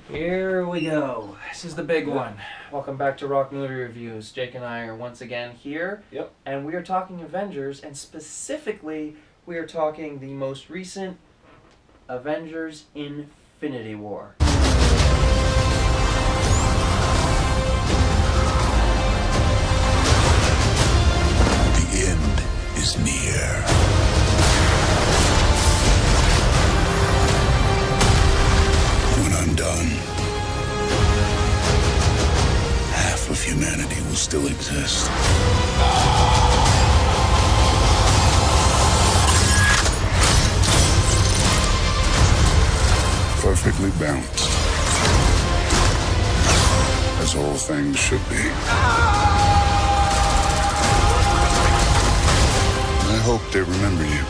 Here we go. This is the big one. Welcome back to ROC Movie Reviews. Jake and I are once again here. Yep. And we are talking Avengers, and specifically, we are talking the most recent Avengers Infinity War. The end is near. When I'm done, half of humanity will still exist. Perfectly balanced. As all things should be. I hope they remember you.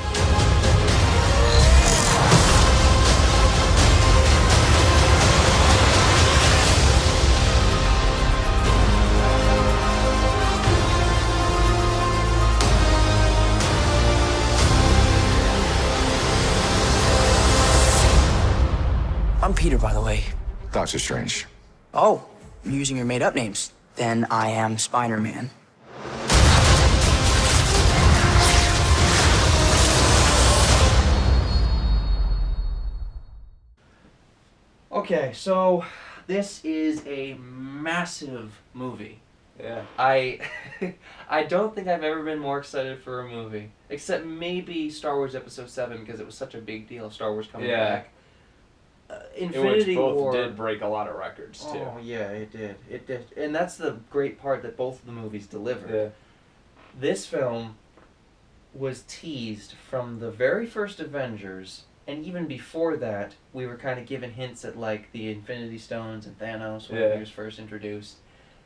I'm Peter, by the way. Doctor Strange. Oh, you're using your made-up names. Then I am Spider-Man. Okay, so this is a massive movie. Yeah. I don't think I've ever been more excited for a movie, except maybe Star Wars Episode 7 because it was such a big deal, Star Wars coming back. Infinity both War did break a lot of records too. Oh yeah, it did. It did, and that's the great part that both of the movies delivered. Yeah. This film was teased from the very first Avengers, and even before that, we were kind of given hints at like the Infinity Stones and Thanos when he was first introduced.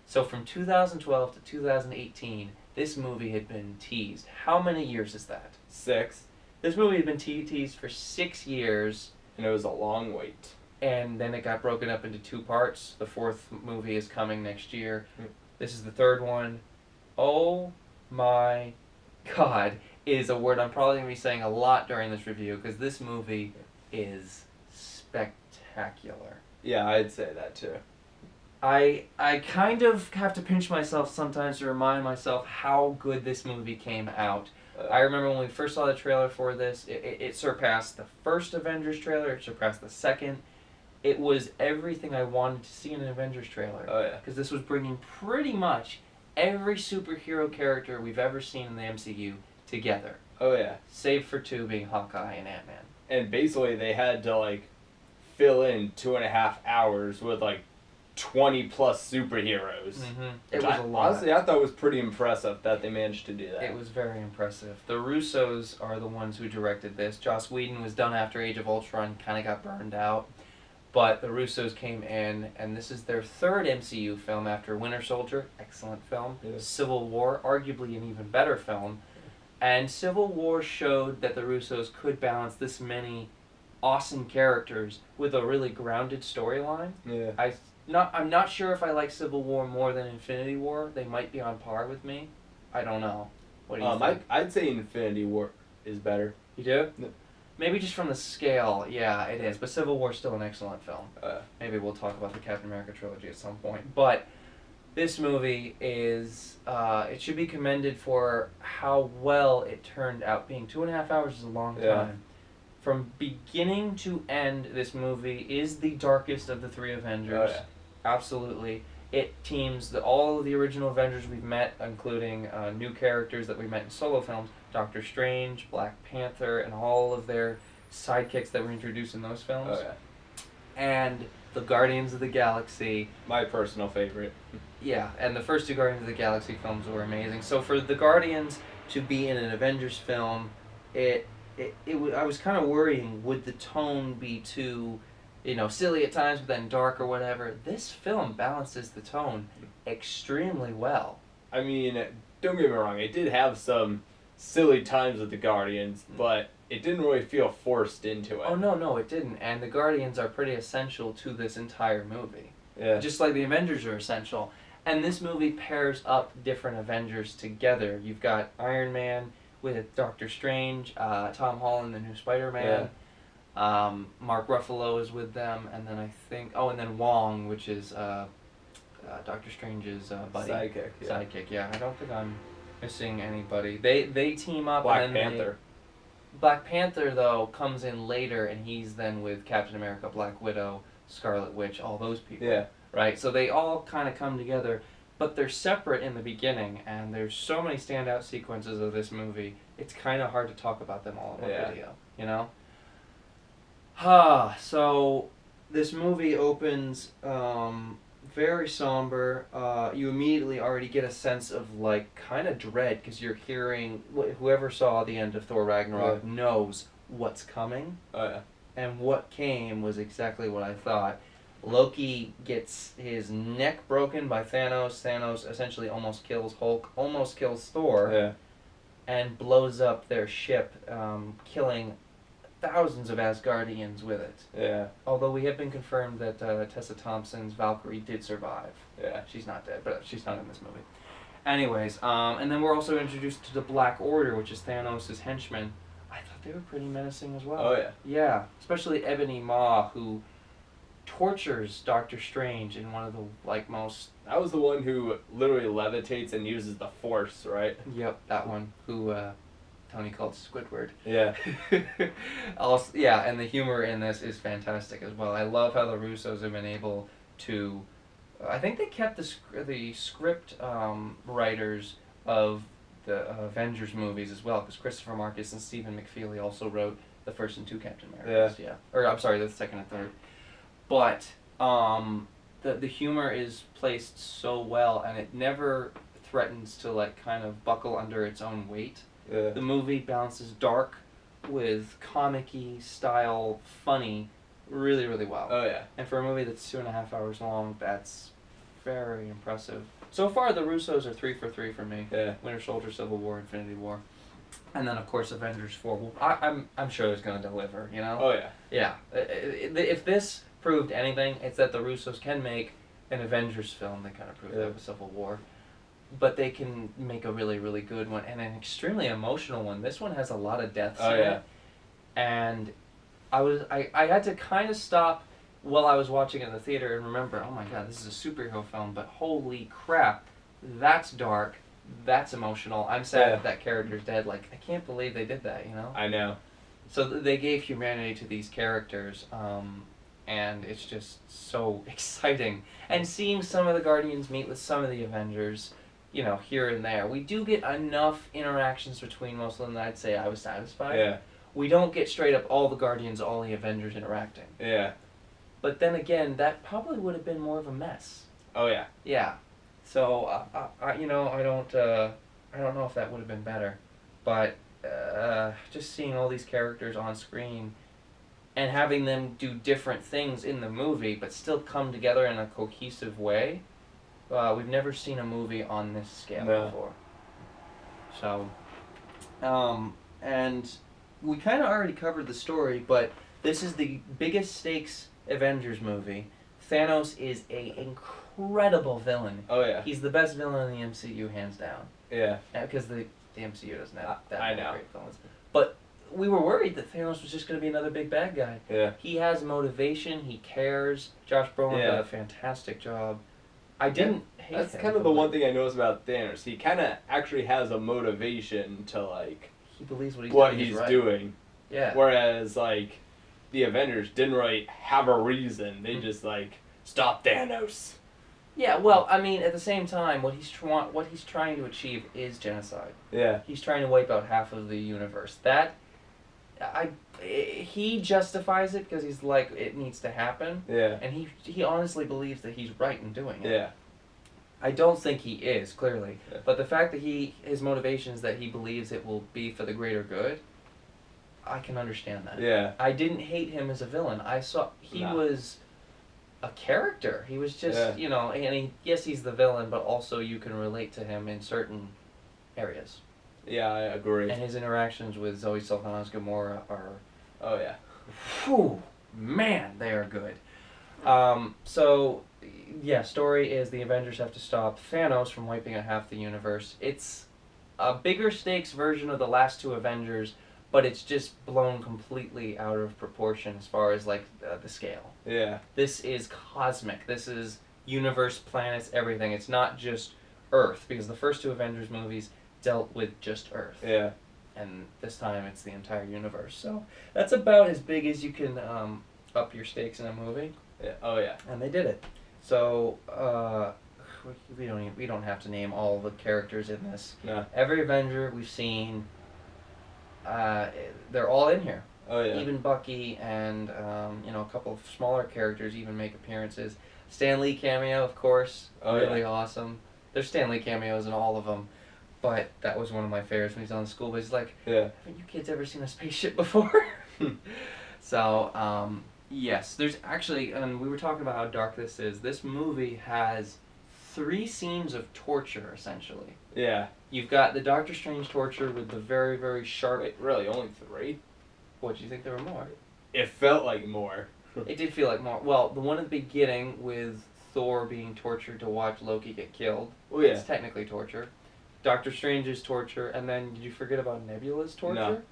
So from 2012 to 2018, this movie had been teased. How many years is that? 6. This movie had been teased for 6 years. And it was a long wait. And then it got broken up into 2 parts. The 4th movie is coming next year. This is the 3rd one. Oh my God is a word I'm probably going to be saying a lot during this review because this movie is spectacular. Yeah, I'd say that too. I kind of have to pinch myself sometimes to remind myself how good this movie came out. I remember when we first saw the trailer for this, it surpassed the first Avengers trailer, it surpassed the second. It was everything I wanted to see in an Avengers trailer. Oh, yeah. Because this was bringing pretty much every superhero character we've ever seen in the MCU together. Oh, yeah. Save for 2 being Hawkeye and Ant-Man. And basically they had to, like, fill in 2.5 hours with, like, 20 plus superheroes. It was a lot. Honestly, I thought it was pretty impressive that they managed to do that. It was very impressive. The Russos are the ones who directed this. Joss Whedon was done after Age of Ultron, kind of got burned out. But the Russos came in, and this is their 3rd MCU film after Winter Soldier, excellent film. Yeah. Civil War, arguably an even better film. And Civil War showed that the Russos could balance this many awesome characters with a really grounded storyline. Yeah. I'm not sure if I like Civil War more than Infinity War. They might be on par with me. I don't know. What do you think? I'd say Infinity War is better. You do? No. Maybe just from the scale, yeah, it is. But Civil War is still an excellent film. Uh, Maybe we'll talk about the Captain America trilogy at some point. But this movie is, it should be commended for how well it turned out. Being 2.5 hours is a long time. From beginning to end, this movie is the darkest of the 3 Avengers. Oh, yeah. Absolutely. It teams all of the original Avengers we've met, including new characters that we met in solo films, Doctor Strange, Black Panther, and all of their sidekicks that were introduced in those films. Oh, yeah. And the Guardians of the Galaxy. My personal favorite. Yeah, and the first 2 Guardians of the Galaxy films were amazing. So for the Guardians to be in an Avengers film, I was kind of worrying, would the tone be too, silly at times, but then dark or whatever. This film balances the tone extremely well. I mean, don't get me wrong, it did have some silly times with the Guardians, but it didn't really feel forced into it. Oh, no, it didn't. And the Guardians are pretty essential to this entire movie. Yeah. Just like the Avengers are essential. And this movie pairs up different Avengers together. You've got Iron Man with Doctor Strange, Tom Holland, the new Spider-Man. Mark Ruffalo is with them, and then I think and then Wong, which is Doctor Strange's buddy. Sidekick. Yeah, I don't think I'm missing anybody. They team up. Black and then Panther. Black Panther though comes in later, and he's then with Captain America, Black Widow, Scarlet Witch, all those people. Yeah. Right. So they all kind of come together, but they're separate in the beginning, and there's so many standout sequences of this movie. It's kind of hard to talk about them all in one video. You know. So this movie opens very somber. You immediately already get a sense of like kind of dread because you're hearing whoever saw the end of Thor Ragnarok knows what's coming. Oh yeah. And what came was exactly what I thought. Loki gets his neck broken by Thanos. Thanos essentially almost kills Hulk, almost kills Thor. Yeah. And blows up their ship, killing thousands of Asgardians with it. Yeah. Although we have been confirmed that Tessa Thompson's Valkyrie did survive. Yeah. She's not dead, but she's not in this movie. Anyways, and then we're also introduced to the Black Order, which is Thanos' henchmen. I thought they were pretty menacing as well. Oh yeah. Yeah, especially Ebony Maw, who tortures Doctor Strange in one of the most. That was the one who literally levitates and uses the Force, right? Yep, that one. Who Tony called Squidward. Yeah. Also, yeah, and the humor in this is fantastic as well. I love how the Russos have been able to. I think they kept the script writers of the Avengers movies as well, because Christopher Marcus and Stephen McFeely also wrote the first and two Captain Americas. Yeah. Or I'm sorry, the second and third. But the humor is placed so well, and it never threatens to like kind of buckle under its own weight. Yeah. The movie balances dark with comic-y style funny really, really well. Oh yeah. And for a movie that's 2.5 hours long, that's very impressive. So far, the Russos are 3 for 3 for me. Yeah. Winter Soldier, Civil War, Infinity War, and then of course Avengers 4. Well, I'm sure it's gonna deliver. You know. Oh yeah. Yeah. If this proved anything, it's that the Russos can make an Avengers film. They kind of proved that with Civil War. But they can make a really, really good one and an extremely emotional one. This one has a lot of deaths in it. And I had to kind of stop while I was watching it in the theater and remember, oh my god, this is a superhero film, but holy crap, that's dark, that's emotional. I'm sad that character's dead. Like, I can't believe they did that, you know? I know. So they gave humanity to these characters, and it's just so exciting. And seeing some of the Guardians meet with some of the Avengers, you know, here and there. We do get enough interactions between most of them that I'd say I was satisfied. Yeah. We don't get straight up all the Guardians, all the Avengers interacting. Yeah. But then again, that probably would have been more of a mess. Oh yeah. Yeah. So you know, I don't know if that would have been better, but just seeing all these characters on screen and having them do different things in the movie, but still come together in a cohesive way. We've never seen a movie on this scale before. So, and we kind of already covered the story, but this is the biggest stakes Avengers movie. Thanos is a incredible villain. Oh yeah. He's the best villain in the MCU, hands down. Yeah. Because the MCU doesn't have that I many know. great villains. But we were worried that Thanos was just going to be another big bad guy. Yeah. He has motivation. He cares. Josh Brolin did a fantastic job. I didn't hate him. That's kind of the one thing I noticed about Thanos. He kind of actually has a motivation to like. He believes what he's right. doing. Yeah. Whereas like, the Avengers didn't really have a reason. They just like stop Thanos. Yeah. Well, I mean, at the same time, what he's trying to achieve is genocide. Yeah. He's trying to wipe out half of the universe. He justifies it because he's like, it needs to happen. Yeah. And he honestly believes that he's right in doing it. Yeah. I don't think he is, clearly. Yeah. But the fact that his motivation is that he believes it will be for the greater good, I can understand that. Yeah. I didn't hate him as a villain. I saw he was a character. He was just, you know, and yes, he's the villain, but also you can relate to him in certain areas. Yeah, I agree. And his interactions with Zoe Saldana's Gamora are... Oh, yeah. Whew, man, they are good. So, yeah, story is the Avengers have to stop Thanos from wiping out half the universe. It's a bigger stakes version of the last two Avengers, but it's just blown completely out of proportion as far as like the scale. Yeah. This is cosmic. This is universe, planets, everything. It's not just Earth, because the first two Avengers movies dealt with just Earth. Yeah. And this time it's the entire universe. So that's about as big as you can up your stakes in a movie. Yeah. Oh yeah. And they did it. So we don't have to name all the characters in this. No. Every Avenger we've seen, they're all in here. Oh yeah. Even Bucky and a couple of smaller characters even make appearances. Stan Lee cameo, of course, really awesome. There's Stan Lee cameos in all of them, but that was one of my favorites when he's on the school bus. He's like, yeah. Haven't you kids ever seen a spaceship before? So, yes, there's actually, and we were talking about how dark this is. This movie has 3 scenes of torture, essentially. Yeah. You've got the Doctor Strange torture with the very, very sharp... Wait, really, only 3? What, do you think there were more? It felt like more. It did feel like more. Well, the one at the beginning with Thor being tortured to watch Loki get killed. Oh yeah. It's technically torture. Doctor Strange's torture, and then did you forget about Nebula's torture? No.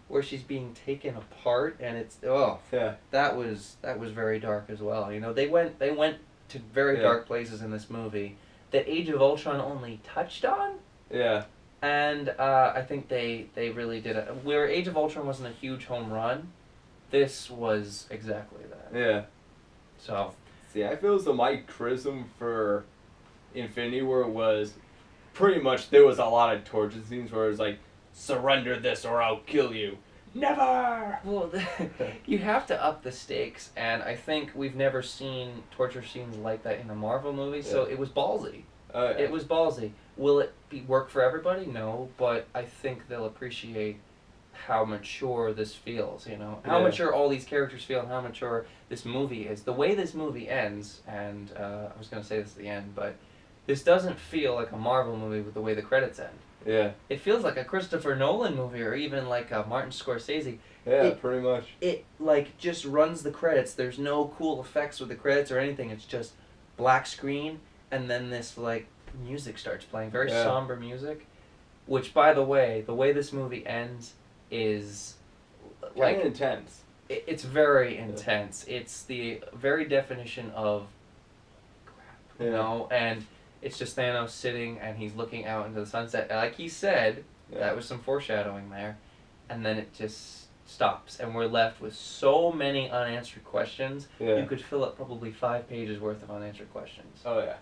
Where she's being taken apart, and it's yeah. that was very dark as well. You know, they went to very dark places in this movie that Age of Ultron only touched on. Yeah. And I think they really did it. Where Age of Ultron wasn't a huge home run, this was exactly that. Yeah. So. See, I feel as though my criticism for Infinity War was pretty much there was a lot of torture scenes where it was like, surrender this or I'll kill you. Never! Well, you have to up the stakes, and I think we've never seen torture scenes like that in a Marvel movie, so it was ballsy. Yeah. It was ballsy. Will it work for everybody? No, but I think they'll appreciate how mature this feels, you know? How mature all these characters feel and how mature this movie is. The way this movie ends, and I was going to say this at the end, but this doesn't feel like a Marvel movie with the way the credits end. Yeah. It feels like a Christopher Nolan movie or even like a Martin Scorsese. Yeah, pretty much. It like just runs the credits. There's no cool effects with the credits or anything. It's just black screen and then this like music starts playing. Very somber music. Which, by the way this movie ends is like kind of intense. It's very intense. It's the very definition of crap, you know, and it's just Thanos sitting and he's looking out into the sunset. Like he said, that was some foreshadowing there. And then it just stops. And we're left with so many unanswered questions. Yeah. You could fill up probably 5 pages worth of unanswered questions. Oh, yeah.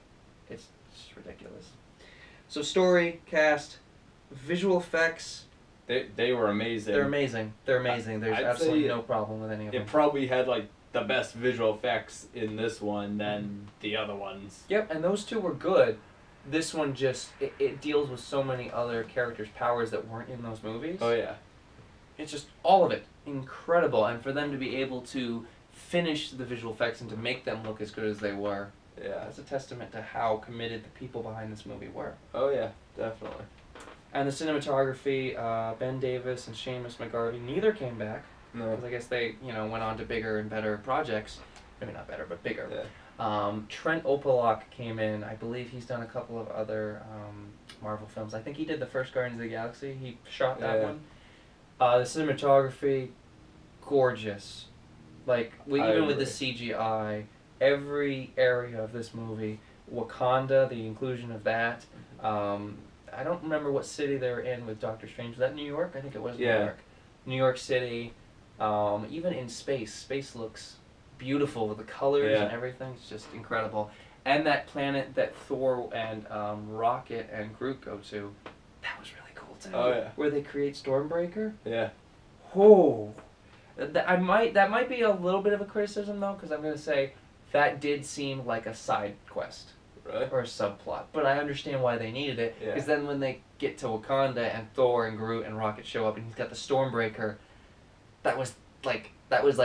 It's just ridiculous. So story, cast, visual effects. They were amazing. They're amazing. They're amazing. There's absolutely no problem with any of them. It probably had like the best visual effects in this one than the other ones. Yep, and those two were good. This one just, it deals with so many other characters' powers that weren't in those movies. Oh, yeah. It's just, all of it, incredible. And for them to be able to finish the visual effects and to make them look as good as they were, that's a testament to how committed the people behind this movie were. Oh, yeah, definitely. And the cinematography, Ben Davis and Seamus McGarvey, neither came back. No. Because I guess they, went on to bigger and better projects. Maybe not better, but bigger. Yeah. Trent Opalock came in. I believe he's done a couple of other Marvel films. I think he did the first Guardians of the Galaxy. He shot that one. The cinematography, gorgeous. Like, even with the CGI, every area of this movie, Wakanda, the inclusion of that. I don't remember what city they were in with Doctor Strange. Was that New York? I think it was New York. New York City. Even in space. Space looks beautiful with the colors and everything. It's just incredible. And that planet that Thor and Rocket and Groot go to, that was really cool too. Oh, yeah. Where they create Stormbreaker. Yeah. Oh. That might be a little bit of a criticism though, because I'm going to say that did seem like a side quest. Really? Or a subplot. But I understand why they needed it. Yeah. Because then when they get to Wakanda and Thor and Groot and Rocket show up and he's got the Stormbreaker, that was like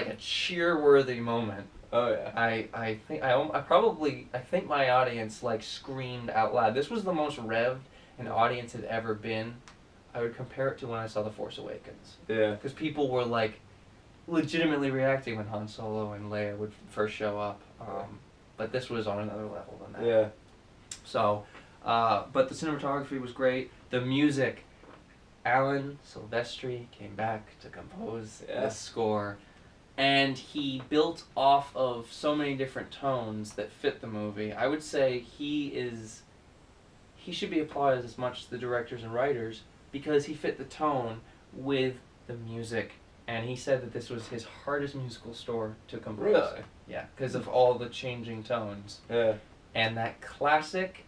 a cheer-worthy moment. Oh yeah. I think my audience like screamed out loud. This was the most revved an audience had ever been. I would compare it to when I saw The Force Awakens. Yeah. Because people were like legitimately reacting when Han Solo and Leia would first show up. But this was on another level than that. Yeah. So, but the cinematography was great. The music, Alan Silvestri came back to compose Yeah. this score, and he built off of so many different tones that fit the movie. I would say he should be applauded as much as the directors and writers because he fit the tone with the music, and he said that this was his hardest musical score to compose. Really? Yeah, because of all the changing tones. Yeah. And that classic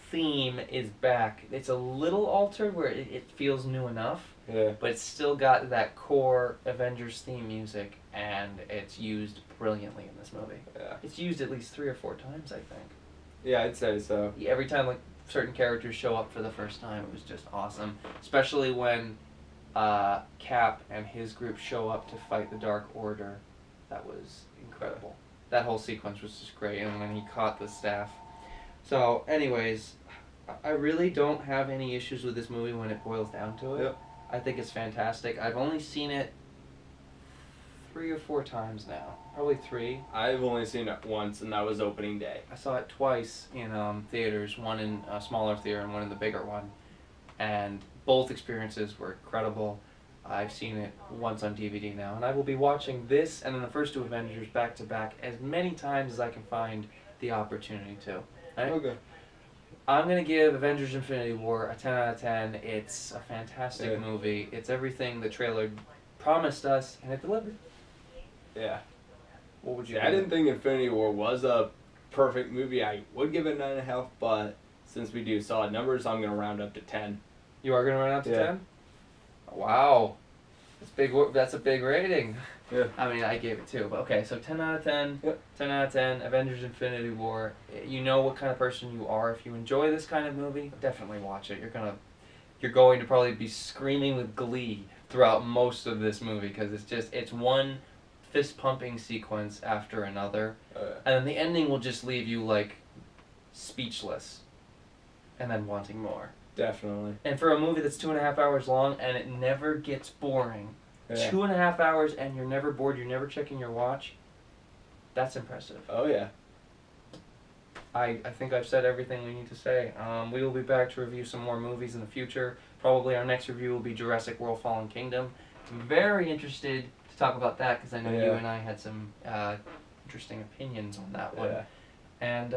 theme is back. It's a little altered where it feels new enough, Yeah. but it's still got that core Avengers theme music, and it's used brilliantly in this movie. Yeah. It's used at least 3 or 4 times, I think. Yeah, I'd say so. Every time like certain characters show up for the first time, it was just awesome. Especially when Cap and his group show up to fight the Dark Order. That was incredible. That whole sequence was just great, and when he caught the staff. So, anyways, I really don't have any issues with this movie when it boils down to it. Yep. I think it's fantastic. I've only seen it 3 or 4 times now. Probably 3. I've only seen it once, and that was opening day. I saw it twice in theaters, one in a smaller theater and one in the bigger one. And both experiences were incredible. I've seen it once on DVD now, and I will be watching this and then the first 2 Avengers back to back as many times as I can find the opportunity to. Right? Okay. I'm going to give Avengers Infinity War a 10 out of 10. It's a fantastic Yeah. movie. It's everything the trailer promised us, and it delivered. Yeah. What would you See, I didn't think Infinity War was a perfect movie. I would give it 9.5, but since we do solid numbers, I'm going to round up to 10. You are going to run out to Yeah. 10? Wow. That's big. That's a big rating. Yeah. I mean, I gave it 2, but okay, so 10 out of 10. Yep. 10 out of 10, Avengers Infinity War. You know what kind of person you are. If you enjoy this kind of movie, definitely watch it. You're going to probably be screaming with glee throughout most of this movie because it's one fist pumping sequence after another. And then the ending will just leave you like speechless and then wanting more. Definitely. And for a movie that's 2.5 hours long and it never gets boring, Yeah. 2.5 hours and you're never bored, you're never checking your watch, that's impressive. Oh, yeah. I think I've said everything we need to say. We will be back to review some more movies in the future. Probably our next review will be Jurassic World Fallen Kingdom. I'm very interested to talk about that because I know you Yeah. and I had some interesting opinions on that one. Yeah. And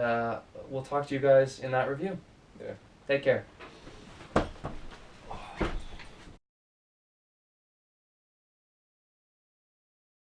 we'll talk to you guys in that review. Yeah. Take care.